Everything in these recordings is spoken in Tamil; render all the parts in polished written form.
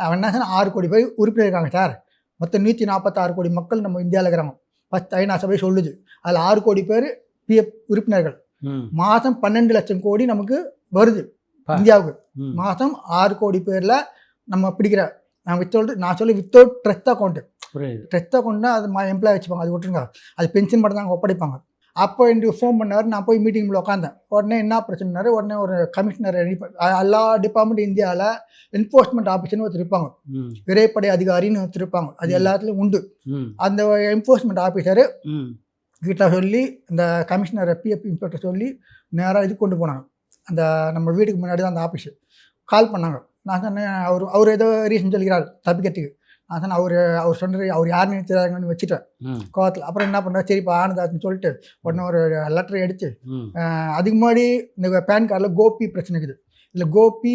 அவன் என்ன சொன்னா 6 கோடி பேர் உறுப்பினர் இருக்காங்க சார். மொத்தம் 146 கோடி மக்கள் நம்ம இந்தியாவில் இருக்கிறாங்க. ஃபர்ஸ்ட் ஐநா சபை சொல்லுது. அதில் 6 கோடி பேர் பிஎஃப் உறுப்பினர்கள். மாதம் 12 லட்சம் கோடி நமக்கு வருது இந்தியாவுக்கு. மாதம் 6 கோடி பேரில் நம்ம பிடிக்கிற நான் சொல்லி வித்தவுட் ட்ரஸ்ட் அக்கௌண்ட்டு. ட்ரஸ்ட் அக்கௌண்ட்னா அது எம்ப்ளாய் வச்சுப்பாங்க, அது விட்டுருங்க. அது பென்ஷன் மட்டும் தான் ஒப்படைப்பாங்க. அப்போ எனக்கு ஃபோன் பண்ணார். நான் போய் மீட்டிங்கில் உட்காந்தேன். உடனே என்ன பிரச்சனைனாரு, உடனே ஒரு கமிஷனர் எல்லா டிபார்ட்மெண்ட் இந்தியாவில் என்ஃபோர்ஸ்மெண்ட் ஆஃபீஸர்னு ஒருத்தர் இருப்பாங்க, விரைப்படை அதிகாரின்னு ஒருத்தர் இருப்பாங்க. அது எல்லாத்துலேயும் உண்டு. அந்த என்ஃபோர்ஸ்மெண்ட் ஆஃபீஸரு கிட்ட சொல்லி இந்த கமிஷனர் பிஎஃப் இன்ஸ்பெக்டர் சொல்லி நேராக இது கொண்டு போனாங்க. அந்த நம்ம வீட்டுக்கு முன்னாடி தான் அந்த ஆஃபீஸு. கால் பண்ணாங்க. நான் சொன்னேன், அவர் ஏதோ ரீசன் சொல்லிக்கிறார் தப்பிக்கிறதுக்கு. நான் சொன்னேன், அவர் சொன்னது அவர் யாருன்னு தெரியாதுன்னு வச்சுட்டேன் கோவத்தில். அப்புறம் என்ன பண்ணார், சரிப்பா ஆனதாச்சுன்னு சொல்லிட்டு உடனே ஒரு லெட்டர் எடுத்து, அதுக்கு முன்னாடி இந்த பேன் கார்டில் கோபி பிரச்சனை இருக்குது. இதில் கோபி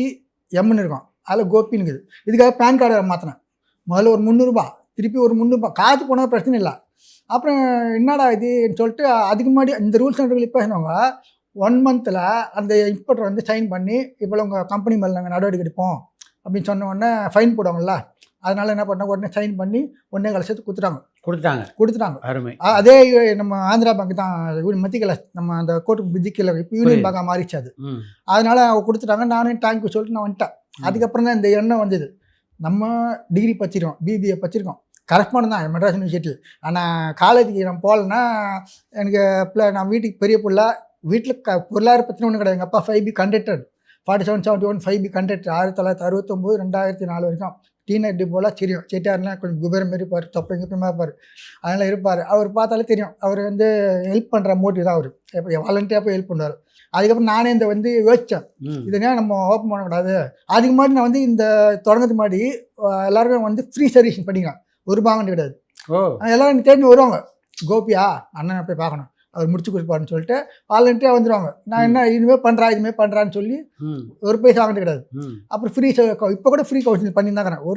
எம்னு இருக்கும், அதில் கோபின்னு இருக்குது. இதுக்காக பேன் கார்டை மாற்றினேன். முதல்ல ஒரு 300 திருப்பி ஒரு 300 காசு போனால் பிரச்சனை இல்லை. அப்புறம் என்னடா இதுன்னு சொல்லிட்டு அதுக்கு முன்னாடி இந்த ரூல்ஸ் அண்ட் ரெகுலேஷன் இப்போ சொன்னவங்க 1 மந்தில் அந்த இன்ஸ்பெக்டர் வந்து சைன் பண்ணி இப்போ உங்கள் கம்பெனி மேலே நாங்கள் நடவடிக்கை எடுப்போம் அப்படின்னு சொன்ன உடனே ஃபைன் போடுவாங்கல்ல. அதனால என்ன பண்ணாங்க, உடனே சைன் பண்ணி 1.25 லட்சத்துக்கு கொடுத்துட்டாங்க. அதே நம்ம ஆந்திரா பேங்க் தான் மத்திய கிளை, நம்ம அந்த கோர்ட்டு பிஜி கிளை இப்போ யூனியன் பேங்காக மாறிச்சு அது. அதனால அவங்க கொடுத்துட்டாங்க. நானும் தேங்க்யூ சொல்லிட்டு நான் வந்துட்டேன். அதுக்கப்புறம் தான் இந்த எண்ணம் வந்தது. நம்ம டிகிரி படிச்சிருக்கோம், பிபிஏ படிச்சிருக்கோம், கரஸ்பாண்ட் தான் மெட்ராஸ் யூனிவர்சிட்டி. ஆனால் காலேஜுக்கு நான் போகலன்னா எனக்கு நான் வீட்டுக்கு பெரிய பிள்ளை, வீட்டில் பொருளாதார பிரச்சனை ஒன்றும் கிடையாது. எங்கள் அப்பா 5B கண்டக்டர் 4771 5B கண்டக்டர் 1969 2004 வரைக்கும் டீனர் டிப்போல தெரியும். செட்டியார்லாம் கொஞ்சம் குபேரம் மாரி இருப்பார், தொப்பைங்கப்பமாக இருப்பார், அதெல்லாம் இருப்பார். அவர் பார்த்தாலே தெரியும் அவர் வந்து ஹெல்ப் பண்ணுற மோட்டிவ் தான். அவர் எப்போ வாலண்டியாக போய் ஹெல்ப் பண்ணுவார். அதுக்கப்புறம் நானே இந்த வந்து யோசித்தேன், இதனால் நம்ம ஓப்பன் பண்ணக்கூடாது. அதுக்கு முன்னாடி நான் வந்து இந்த தொடங்கிறது முன்னாடி எல்லாருமே வந்து ஃப்ரீ சர்வீஸ் பண்ணிக்கலாம், ₹1 கிடையாது. எல்லோரும் எனக்கு தேடி வருவாங்க, கோபியா அண்ணனை போய் பார்க்கணும், அவர் முடிச்சு கொடுப்பாருன்னு சொல்லிட்டு வாலண்டியாக வந்துடுவாங்க. நான் என்ன இதுமாதிரி இதுமாதிரி பண்ணுறான்னு சொல்லி ₹1 வாங்கிட்டு கிடையாது. அப்புறம் ஃப்ரீ இப்போ கூட ஃப்ரீ கவுன்சிலிங் பண்ணி தான் இருக்கிறேன். ஒரு